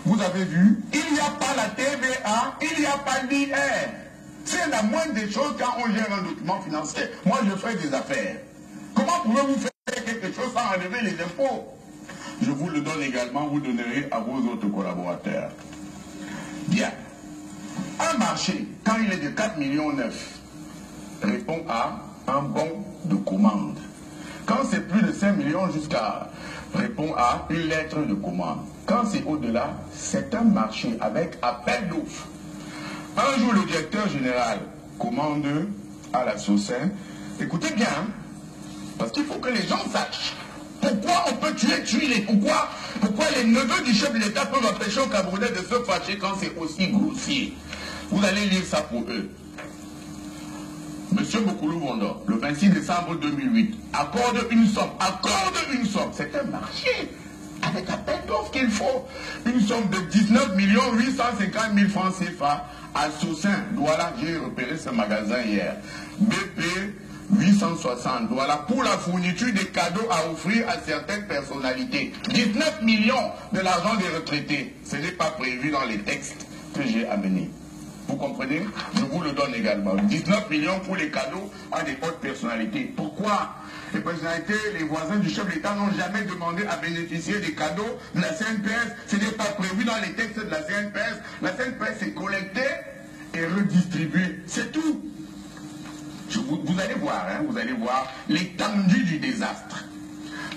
Vous avez vu, il n'y a pas la TVA, il n'y a pas l'IR. C'est la moindre des choses quand on gère un document financier. Moi, je fais des affaires. Comment pouvez-vous faire quelque chose sans enlever les impôts? Je vous le donne également, vous donnerez à vos autres collaborateurs. Bien. Un marché, quand il est de 4,9 millions, répond à un bon de commande. Quand c'est plus de 5 millions jusqu'à répond à une lettre de commande. Quand c'est au-delà, c'est un marché avec appel d'offres. Un jour, le directeur général commande à la SOCEN. Écoutez bien, parce qu'il faut que les gens sachent pourquoi on peut tuer pourquoi les neveux du chef de l'État peuvent empêcher aux Camerounais de se fâcher quand c'est aussi grossier. Vous allez lire ça pour eux. Monsieur Mokoulou Vondo, le 26 décembre 2008, accorde une somme. C'est un marché avec appel d'offres qu'il faut. Une somme de 19 850 000 francs CFA à Soussin. Voilà, j'ai repéré ce magasin hier. BP 860, voilà, pour la fourniture des cadeaux à offrir à certaines personnalités. 19 millions de l'argent des retraités. Ce n'est pas prévu dans les textes que j'ai amenés. Vous comprenez? Je vous le donne également. 19 millions pour les cadeaux à des hautes personnalités. Pourquoi? Les personnalités, les voisins du chef de l'État n'ont jamais demandé à bénéficier des cadeaux de la CNPS. Ce n'est pas prévu dans les textes de la CNPS. La CNPS est collectée et redistribuée. C'est tout. Vous allez voir, hein, vous allez voir l'étendue du désastre.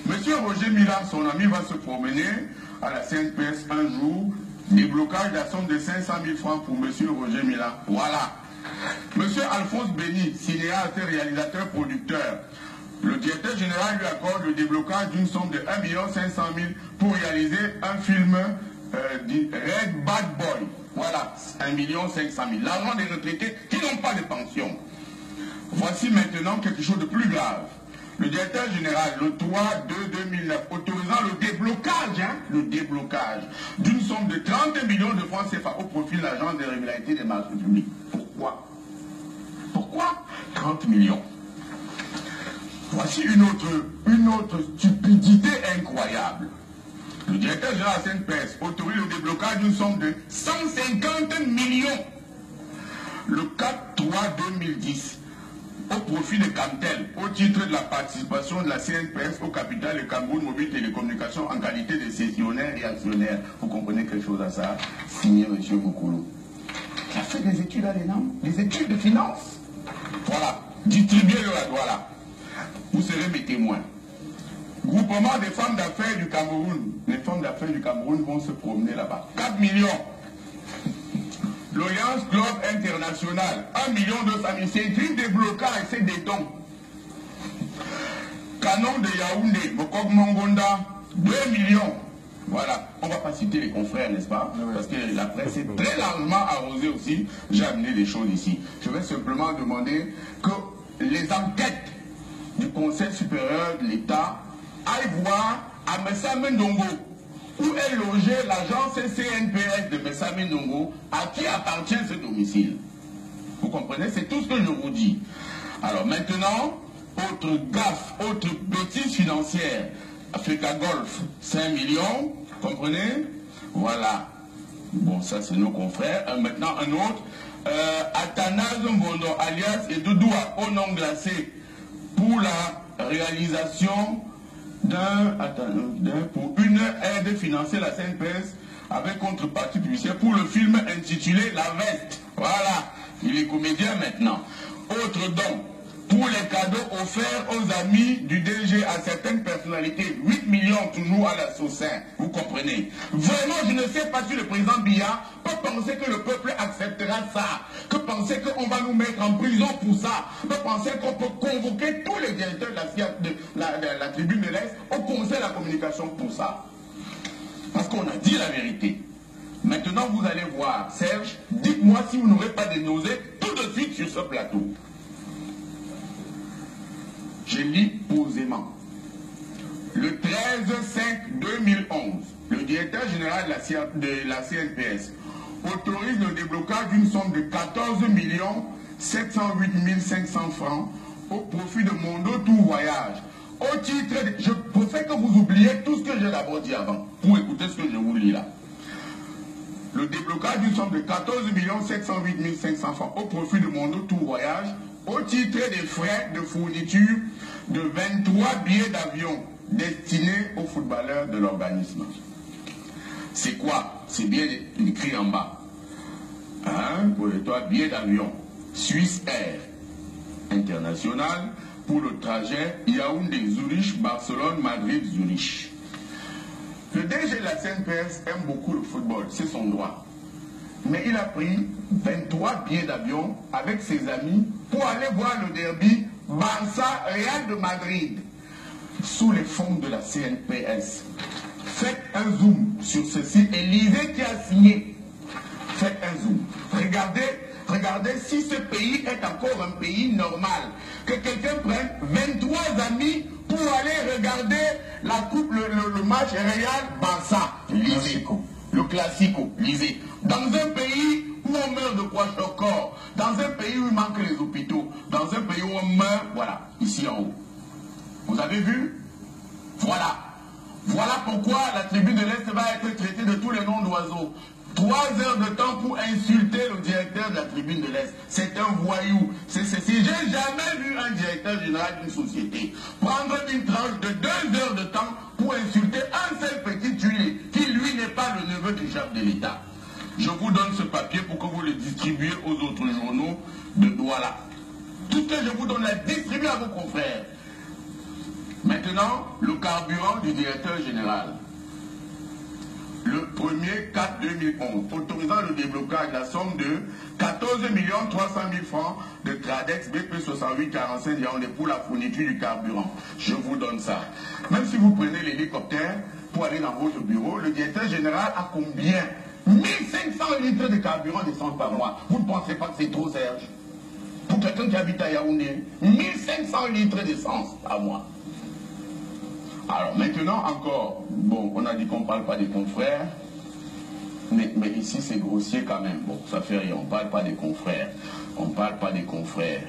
Monsieur Roger Mila, son ami, va se promener à la CNPS un jour. Déblocage de la somme de 500 000 francs pour monsieur Roger Mila. Voilà. Monsieur Alphonse Béni, cinéaste, réalisateur, producteur. Le directeur général lui accorde le déblocage d'une somme de 1 500 000 pour réaliser un film dit Red Bad Boy. Voilà, 1 500 000. L'argent des retraités qui n'ont pas de pension. Voici maintenant quelque chose de plus grave. Le directeur général, le 3/2/2009, autorisant le déblocage d'une somme de 30 millions de francs CFA au profit de l'Agence de régularité des marchés publics. Pourquoi? Pourquoi 30 millions? Voici une autre stupidité incroyable. Le directeur général CNPS autorise le déblocage d'une somme de 150 millions. Le 4/3/2010. Au profit de Camtel, au titre de la participation de la CNPS au capital de Cameroun Mobile Télécommunications en qualité de cessionnaire et actionnaire. Vous comprenez quelque chose à ça? Signé M. Mokoulou. Il a fait des études à l'ENAM, des études de finance. Voilà, distribuez-le là, voilà. Vous serez mes témoins. Groupement des femmes d'affaires du Cameroun. Les femmes d'affaires du Cameroun vont se promener là-bas. 4 millions. L'Alliance Globe International, 1 200 000, c'est écrit déblocage, c'est des dons. Canon de Yaoundé, Bokok Mongonda, 2 millions. Voilà, on ne va pas citer les confrères, n'est-ce pas? Parce que la presse est très largement arrosée aussi. J'ai amené des choses ici. Je vais simplement demander que les enquêtes du Conseil supérieur de l'État aillent voir à Messa Mendongo, où est logé l'agence CNPS de Messame Ndongo, à qui appartient ce domicile. Vous comprenez? C'est tout ce que je vous dis. Alors maintenant, autre gaffe, autre bêtise financière. Africa Golf, 5 millions, vous comprenez? Voilà. Bon, ça c'est nos confrères. Pour un autre. Athanase Mbondo, alias Edoudoua, au nom glacé, pour la réalisation pour une aide financière à la CNPS avec contrepartie publicitaire pour le film intitulé La Veste. Voilà, il est comédien maintenant. Autre don, pour les cadeaux offerts aux amis du DG à certaines personnalités, 8 millions toujours à la Soussin, vous comprenez. Vraiment, je ne sais pas si le président Biya peut penser que le peuple acceptera ça, que penser qu'on va nous mettre en prison pour ça, peut penser qu'on peut convoquer tous les directeurs de la tribune de l'Est au conseil de la communication pour ça. Parce qu'on a dit la vérité. Maintenant, vous allez voir, Serge, dites-moi si vous n'aurez pas de nausées tout de suite sur ce plateau. Je lis posément. Le 13/5/2011, le directeur général de la CNPS autorise le déblocage d'une somme de 14 708 500 francs au profit de Mondo Tour Voyage. Au titre de... Je préfère que vous oubliez tout ce que j'ai d'abord dit avant, pour écouter ce que je vous lis là. le déblocage d'une somme de 14 708 500 francs au profit de Mondo Tour Voyage au titre des frais de fourniture de 23 billets d'avion destinés aux footballeurs de l'organisme. C'est quoi? C'est bien écrit en bas. Pour les 3 billets d'avion. Suisse Air International pour le trajet Yaoundé-Zurich, Barcelone-Madrid-Zurich. Le DG de la CNPS aime beaucoup le football, c'est son droit. Mais il a pris 23 billets d'avion avec ses amis pour aller voir le derby Barça-Real de Madrid sous les fonds de la CNPS. Faites un zoom sur ceci et lisez qui a signé. Faites un zoom. Regardez si ce pays est encore un pays normal. Que quelqu'un prenne 23 amis pour aller regarder la coupe, le match Real-Barça. Lisez. Le Classico. Lisez. Dans un pays où on meurt de kwashiorkor, dans un pays où il manque les hôpitaux, dans un pays où on meurt, voilà, ici en haut. Vous avez vu? Voilà. Voilà pourquoi la tribune de l'Est va être traitée de tous les noms d'oiseaux. 3 heures de temps pour insulter le directeur de la tribune de l'Est. C'est un voyou. C'est ceci. J'ai jamais vu un directeur général d'une société prendre une tranche de 2 heures de temps pour insulter un seul petit tuilé qui, lui, n'est pas le neveu du chef de l'État. Je vous donne ce papier pour que vous le distribuiez aux autres journaux de Douala. Tout ce que je vous donne, la distribuez à vos confrères. Maintenant, le carburant du directeur général. Le 1er 4 2011, autorisant le déblocage de la somme de 14 300 000 francs de Tradex BP 6845 Yaoundé pour la fourniture du carburant. Je vous donne ça. Même si vous prenez l'hélicoptère pour aller dans votre bureau, le directeur général a combien? 1500 litres de carburant d'essence par mois. Vous ne pensez pas que c'est trop, Serge? Pour quelqu'un qui habite à Yaoundé, 1500 litres d'essence par mois. Alors maintenant encore, bon, on a dit qu'on ne parle pas des confrères, mais ici c'est grossier quand même. Bon, ça fait rien, on ne parle pas des confrères. On ne parle pas des confrères.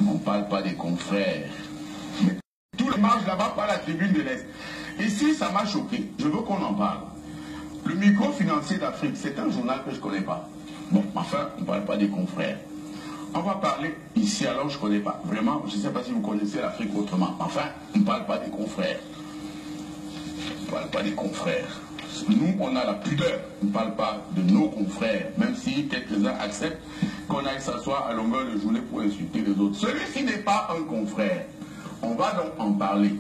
On ne parle pas des confrères. Mais tout le marche là-bas par la tribune de l'Est. Ici, ça m'a choqué. Je veux qu'on en parle. Le microfinancier d'Afrique, c'est un journal que je ne connais pas. Bon, enfin, on ne parle pas des confrères. On va parler ici, alors je ne connais pas. Vraiment, je ne sais pas si vous connaissez l'Afrique autrement. Enfin, on ne parle pas des confrères. On ne parle pas des confrères. Nous, on a la pudeur. On ne parle pas de nos confrères. Même si quelques-uns acceptent qu'on aille s'asseoir à longueur de journée pour insulter les autres. Celui-ci n'est pas un confrère. On va donc en parler.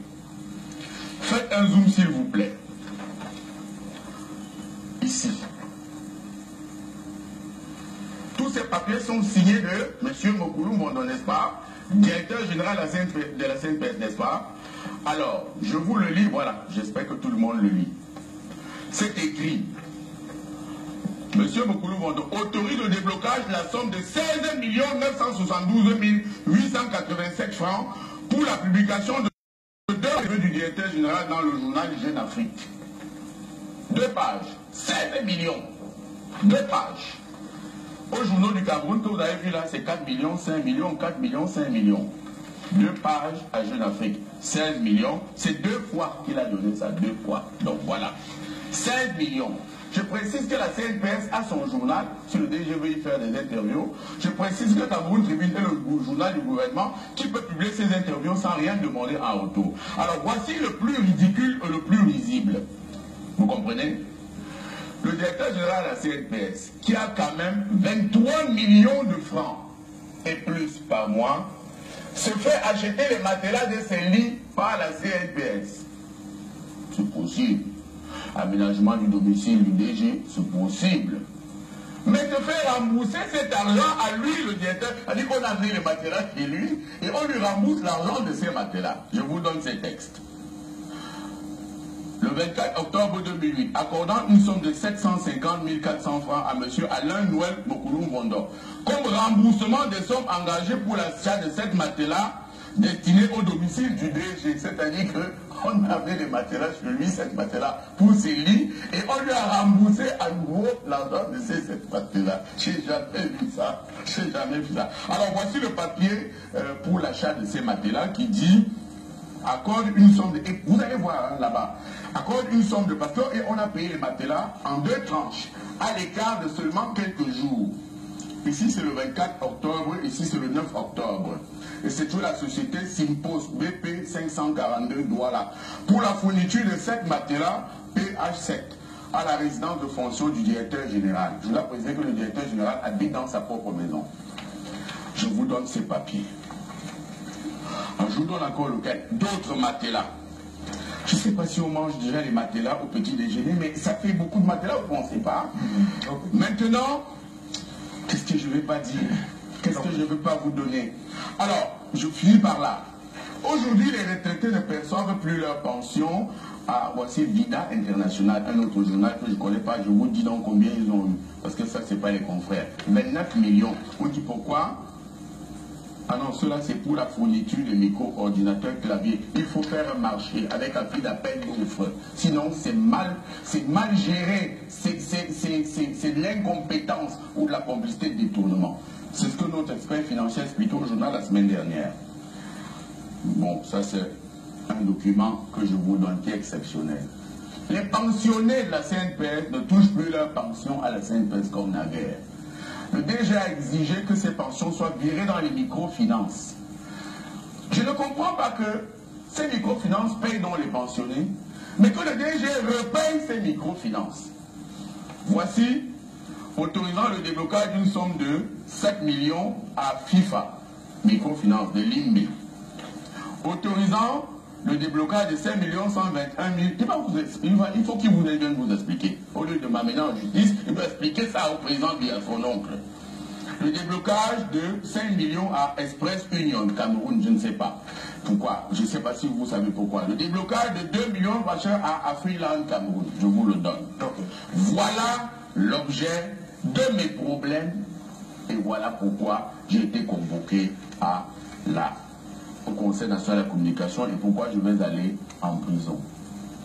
Faites un zoom, s'il vous plaît. Ici. Tous ces papiers sont signés de M. Mokulu Mondo, n'est-ce pas? Directeur général de la CNPS, n'est-ce pas? Alors, je vous le lis, voilà. J'espère que tout le monde le lit. C'est écrit. M. Mokulu Mondo autorise le déblocage de la somme de 16 972 887 francs pour la publication de 2 revues du directeur général dans le journal Jeune Afrique. 2 pages. 16 millions. 2 pages. Au journal du Cameroun, que vous avez vu là, c'est 4 millions, 5 millions, 4 millions, 5 millions. 2 pages à Jeune Afrique. 16 millions. C'est 2 fois qu'il a donné ça. 2 fois. Donc voilà. 16 millions. Je précise que la CNPS a son journal, sur le DG veut y faire des interviews. Je précise que Cameroun Tribune est le journal du gouvernement qui peut publier ses interviews sans rien demander en retour. Alors voici le plus ridicule et le plus risible. Vous comprenez? Le directeur général de la CNPS, qui a quand même 23 millions de francs et plus par mois, se fait acheter les matelas de ses lits par la CNPS. C'est possible. Aménagement du domicile du DG, c'est possible. Mais se fait rembourser cet argent à lui, le directeur. C'est-à-dire qu'on a pris les matelas chez lui et on lui rembourse l'argent de ces matelas. Je vous donne ces textes. Le 24 octobre 2008, accordant une somme de 750 400 francs à M. Alain Noël Mokulu Mondo, comme remboursement des sommes engagées pour l'achat de cette matelas destinée au domicile du DG. C'est-à-dire qu'on avait les matelas chez lui, cette matelas, pour ses lits, et on lui a remboursé à nouveau l'argent de cette matelas. J'ai jamais vu ça. J'ai jamais vu ça. Alors voici le papier pour l'achat de ces matelas qui dit accorde une somme de... Et vous allez voir hein, là-bas. Accorde une somme de pasteur et on a payé les matelas en 2 tranches, à l'écart de seulement quelques jours. Ici c'est le 24 octobre, ici c'est le 9 octobre. Et c'est toujours la société Simpos BP 542 Douala. Pour la fourniture de 7 matelas PH7 à la résidence de fonction du directeur général. Je dois préciser que le directeur général habite dans sa propre maison. Je vous donne ces papiers. Je vous donne encore lequel. D'autres matelas. Je ne sais pas si on mange déjà les matelas au petit déjeuner, mais ça fait beaucoup de matelas, vous ne pensez pas? Maintenant, qu'est-ce que je ne vais pas dire? Qu'est-ce que je ne veux pas vous donner? Alors, je finis par là. Aujourd'hui, les retraités ne perçoivent plus leur pension. Ah, voici Vida International, un autre journal que je ne connais pas. Je vous dis donc combien ils ont eu. Parce que ça, ce n'est pas les confrères. 29 millions. On dit pourquoi? Ah non, cela c'est pour la fourniture de micro-ordinateurs clavier. Il faut faire un marché avec un prix d'appel d'offres. Sinon, c'est mal géré. C'est de l'incompétence ou de la complicité de détournement. C'est ce que notre expert financier expliquait au journal la semaine dernière. Bon, ça c'est un document que je vous donne qui est exceptionnel. Les pensionnés de la CNPS ne touchent plus leur pension à la CNPS comme naguère. Le DG a exigé que ces pensions soient virées dans les microfinances. Je ne comprends pas que ces microfinances payent donc les pensionnés, mais que le DG repaye ces microfinances. Voici, autorisant le déblocage d'une somme de 7 millions à FIFA, microfinance de l'INMI. Autorisant le déblocage de 5 121 000. Il faut qu'il vous vienne vous expliquer. Au lieu de m'amener en justice, il doit expliquer ça au président via son oncle. Le déblocage de 5 millions à Express Union, Cameroun, je ne sais pas. Pourquoi? Je ne sais pas si vous savez pourquoi. Le déblocage de 2 millions de vachers à Afriland, Cameroun. Je vous le donne. Voilà l'objet de mes problèmes. Et voilà pourquoi j'ai été convoqué au Conseil national de la communication et pourquoi je vais aller en prison.